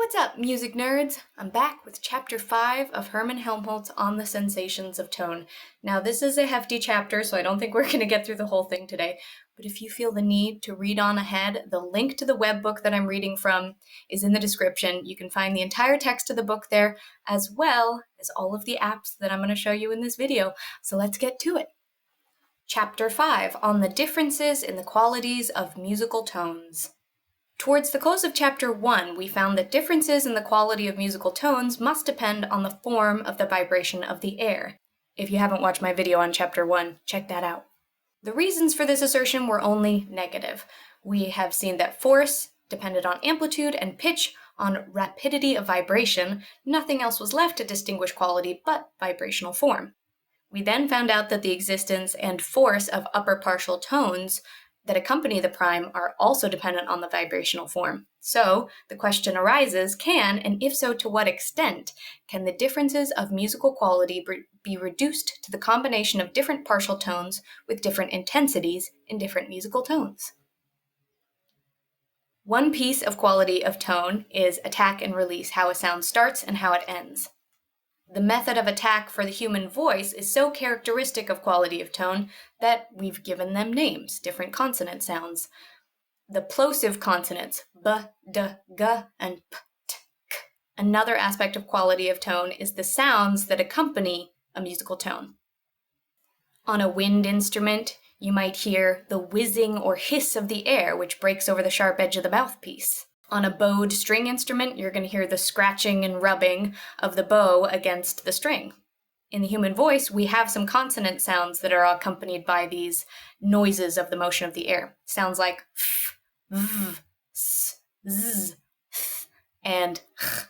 What's up, music nerds? I'm back with Chapter 5 of Hermann Helmholtz on the Sensations of Tone. Now, this is a hefty chapter, so I don't think we're going to get through the whole thing today, but if you feel the need to read on ahead, the link to the webbook that I'm reading from is in the description. You can find the entire text of the book there, as well as all of the apps that I'm going to show you in this video. So let's get to it. Chapter 5, on the differences in the qualities of musical tones. Towards the close of Chapter 1, we found that differences in the quality of musical tones must depend on the form of the vibration of the air. If you haven't watched my video on Chapter 1, check that out. The reasons for this assertion were only negative. We have seen that force depended on amplitude and pitch on rapidity of vibration. Nothing else was left to distinguish quality but vibrational form. We then found out that the existence and force of upper partial tones that accompany the prime are also dependent on the vibrational form. So, the question arises, can, and if so to what extent, can the differences of musical quality be reduced to the combination of different partial tones with different intensities in different musical tones? One piece of quality of tone is attack and release, how a sound starts and how it ends. The method of attack for the human voice is so characteristic of quality of tone that we've given them names, different consonant sounds. The plosive consonants, b, d, g, and p, t, k. Another aspect of quality of tone is the sounds that accompany a musical tone. On a wind instrument, you might hear the whizzing or hiss of the air, which breaks over the sharp edge of the mouthpiece. On a bowed string instrument, you're going to hear the scratching and rubbing of the bow against the string. In the human voice, we have some consonant sounds that are accompanied by these noises of the motion of the air. Sounds like f, v, s, z, th, and h,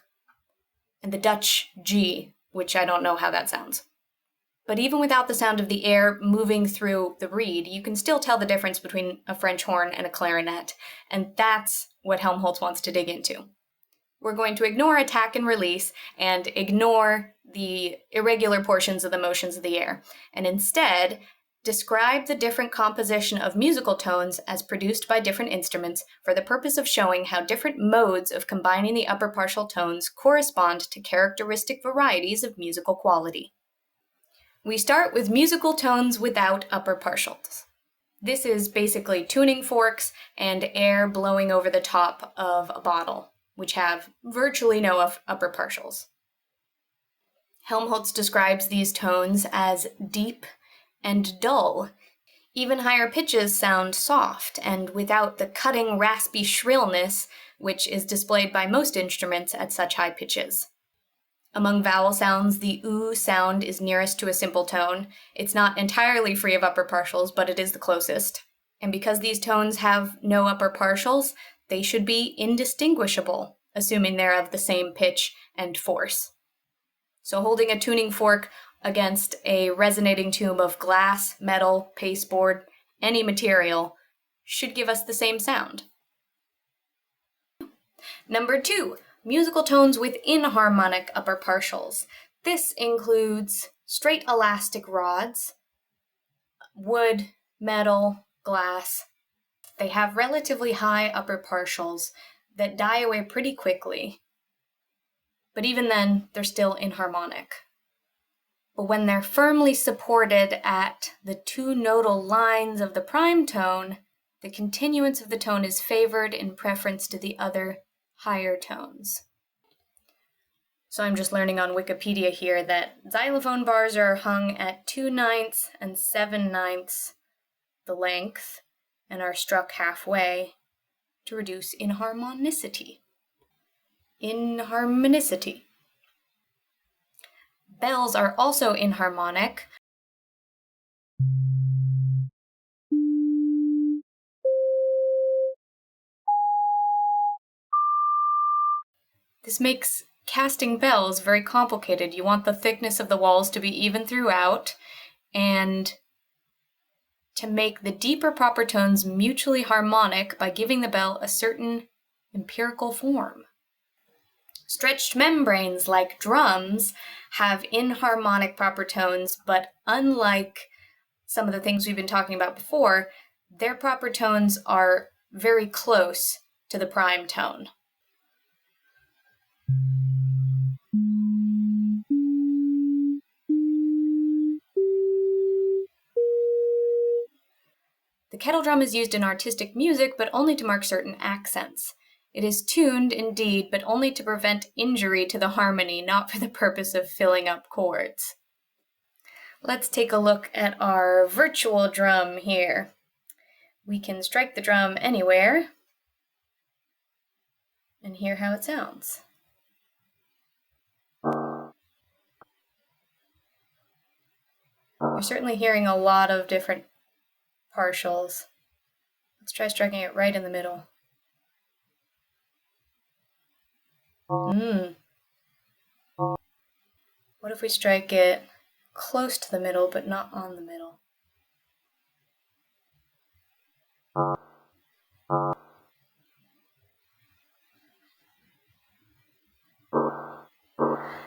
and the Dutch G, which I don't know how that sounds. But even without the sound of the air moving through the reed, you can still tell the difference between a French horn and a clarinet, and that's what Helmholtz wants to dig into. We're going to ignore attack and release and ignore the irregular portions of the motions of the air, and instead describe the different composition of musical tones as produced by different instruments for the purpose of showing how different modes of combining the upper partial tones correspond to characteristic varieties of musical quality. We start with musical tones without upper partials. This is basically tuning forks and air blowing over the top of a bottle, which have virtually no upper partials. Helmholtz describes these tones as deep and dull. Even higher pitches sound soft and without the cutting, raspy shrillness which is displayed by most instruments at such high pitches. Among vowel sounds, the oo sound is nearest to a simple tone. It's not entirely free of upper partials, but it is the closest. And because these tones have no upper partials, they should be indistinguishable, assuming they're of the same pitch and force. So holding a tuning fork against a resonating tube of glass, metal, pasteboard, any material, should give us the same sound. Number 2. Musical tones with inharmonic upper partials. This includes straight elastic rods, wood, metal, glass. They have relatively high upper partials that die away pretty quickly, but even then, they're still inharmonic. But when they're firmly supported at the two nodal lines of the prime tone, the continuance of the tone is favored in preference to the other higher tones. So I'm just learning on Wikipedia here that xylophone bars are hung at 2/9 and 7/9 the length and are struck halfway to reduce inharmonicity. Bells are also inharmonic. This makes casting bells very complicated. You want the thickness of the walls to be even throughout, and to make the deeper proper tones mutually harmonic by giving the bell a certain empirical form. Stretched membranes, like drums, have inharmonic proper tones, but unlike some of the things we've been talking about before, their proper tones are very close to the prime tone. The kettle drum is used in artistic music, but only to mark certain accents. It is tuned, indeed, but only to prevent injury to the harmony, not for the purpose of filling up chords. Let's take a look at our virtual drum here. We can strike the drum anywhere and hear how it sounds. You're certainly hearing a lot of different partials. Let's try striking it right in the middle. What if we strike it close to the middle, but not on the middle?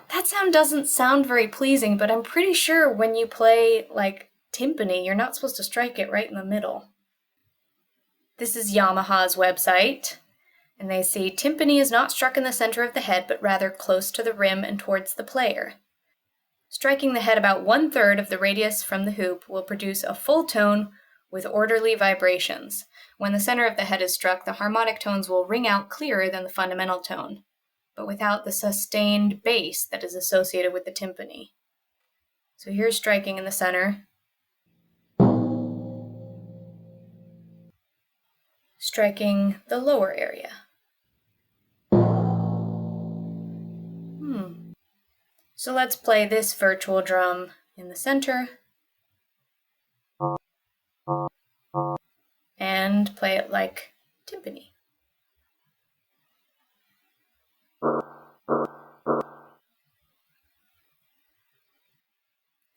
That sound doesn't sound very pleasing, but I'm pretty sure when you play, like, timpani, you're not supposed to strike it right in the middle. This is Yamaha's website, and they say timpani is not struck in the center of the head, but rather close to the rim and towards the player. Striking the head about 1/3 of the radius from the hoop will produce a full tone with orderly vibrations. When the center of the head is struck, the harmonic tones will ring out clearer than the fundamental tone, but without the sustained bass that is associated with the timpani. So here's striking in the center. Striking the lower area. So let's play this virtual drum in the center and play it like timpani.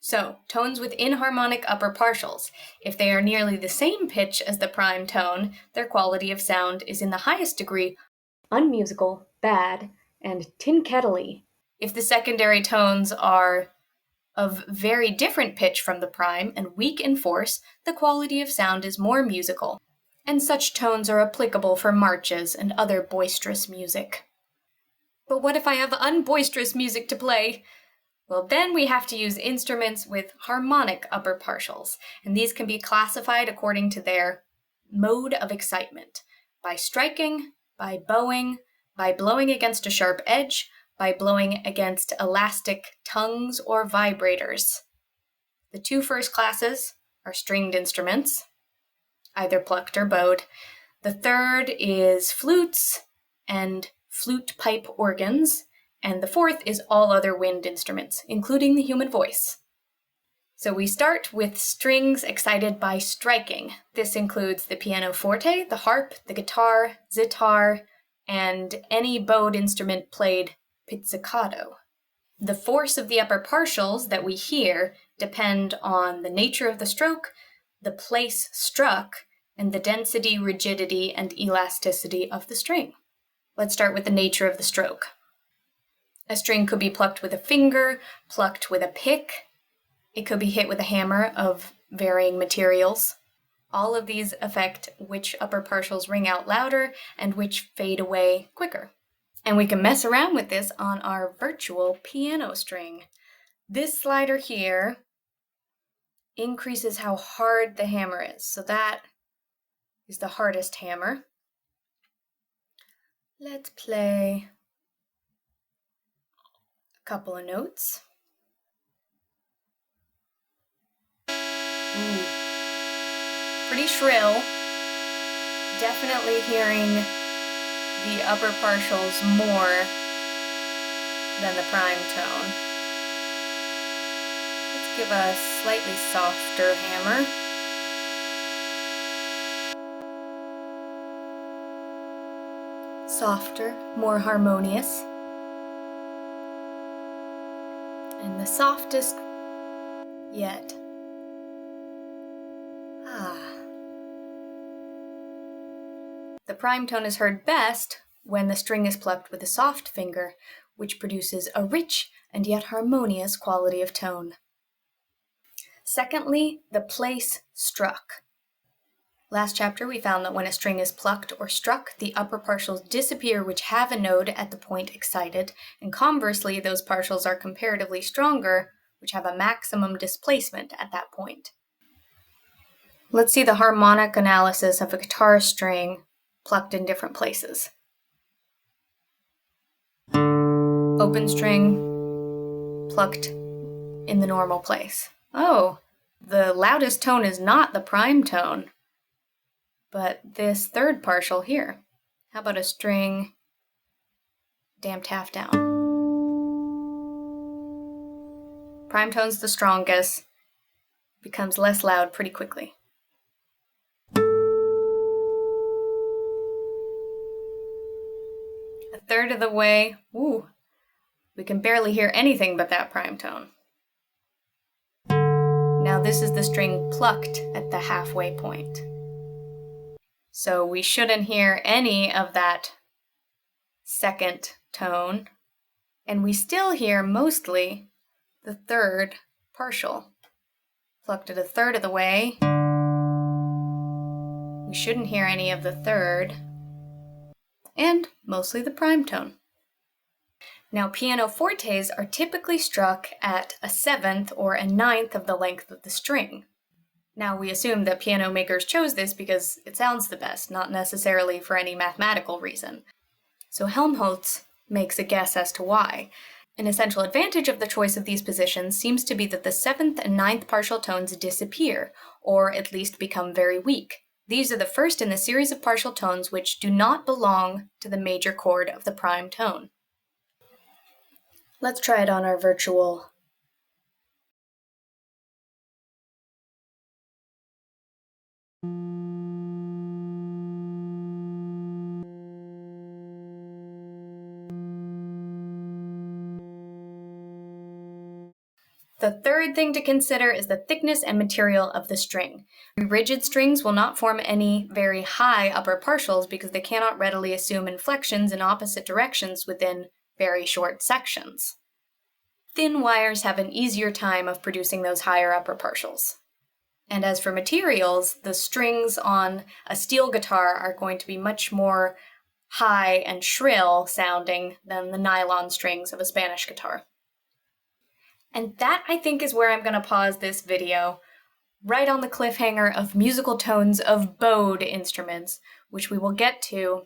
So, tones with inharmonic upper partials. If they are nearly the same pitch as the prime tone, their quality of sound is in the highest degree unmusical, bad, and tin-kettle-y. If the secondary tones are of very different pitch from the prime and weak in force, the quality of sound is more musical, and such tones are applicable for marches and other boisterous music. But what if I have unboisterous music to play? Well, then we have to use instruments with harmonic upper partials, and these can be classified according to their mode of excitement, by striking, by bowing, by blowing against a sharp edge, by blowing against elastic tongues or vibrators. The two first classes are stringed instruments, either plucked or bowed. The third is flutes and flute pipe organs, and the fourth is all other wind instruments, including the human voice. So we start with strings excited by striking. This includes the pianoforte, the harp, the guitar, zither, and any bowed instrument played pizzicato. The force of the upper partials that we hear depend on the nature of the stroke, the place struck, and the density, rigidity, and elasticity of the string. Let's start with the nature of the stroke. A string could be plucked with a finger, plucked with a pick. It could be hit with a hammer of varying materials. All of these affect which upper partials ring out louder and which fade away quicker. And we can mess around with this on our virtual piano string. This slider here increases how hard the hammer is. So that is the hardest hammer. Let's play a couple of notes. Ooh. Pretty shrill. Definitely hearing the upper partials more than the prime tone. Let's give a slightly softer hammer. Softer, more harmonious. And the softest yet. The prime tone is heard best when the string is plucked with a soft finger, which produces a rich and yet harmonious quality of tone. Secondly, the place struck. Last chapter, we found that when a string is plucked or struck, the upper partials disappear which have a node at the point excited, and conversely, those partials are comparatively stronger, which have a maximum displacement at that point. Let's see the harmonic analysis of a guitar string plucked in different places. Open string plucked in the normal place. Oh, the loudest tone is not the prime tone, but this third partial here. How about a string damped half down? Prime tone's the strongest, becomes less loud pretty quickly. A third of the way, ooh, we can barely hear anything but that prime tone. Now this is the string plucked at the halfway point. So we shouldn't hear any of that second tone, and we still hear mostly the third partial. Plucked it a third of the way. We shouldn't hear any of the third, and mostly the prime tone. Now, pianofortes are typically struck at a seventh or a ninth of the length of the string. Now, we assume that piano makers chose this because it sounds the best, not necessarily for any mathematical reason. So Helmholtz makes a guess as to why. An essential advantage of the choice of these positions seems to be that the seventh and ninth partial tones disappear, or at least become very weak. These are the first in the series of partial tones which do not belong to the major chord of the prime tone. Let's try it on our virtual. The third thing to consider is the thickness and material of the string. Rigid strings will not form any very high upper partials because they cannot readily assume inflections in opposite directions within very short sections. Thin wires have an easier time of producing those higher upper partials. And as for materials, the strings on a steel guitar are going to be much more high and shrill sounding than the nylon strings of a Spanish guitar. And that, I think, is where I'm going to pause this video, right on the cliffhanger of musical tones of bowed instruments, which we will get to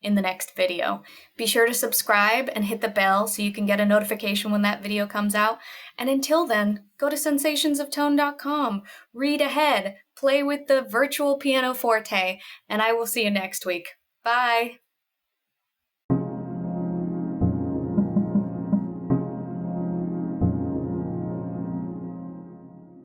in the next video. Be sure to subscribe and hit the bell so you can get a notification when that video comes out. And until then, go to sensationsoftone.com, read ahead, play with the virtual pianoforte, and I will see you next week. Bye!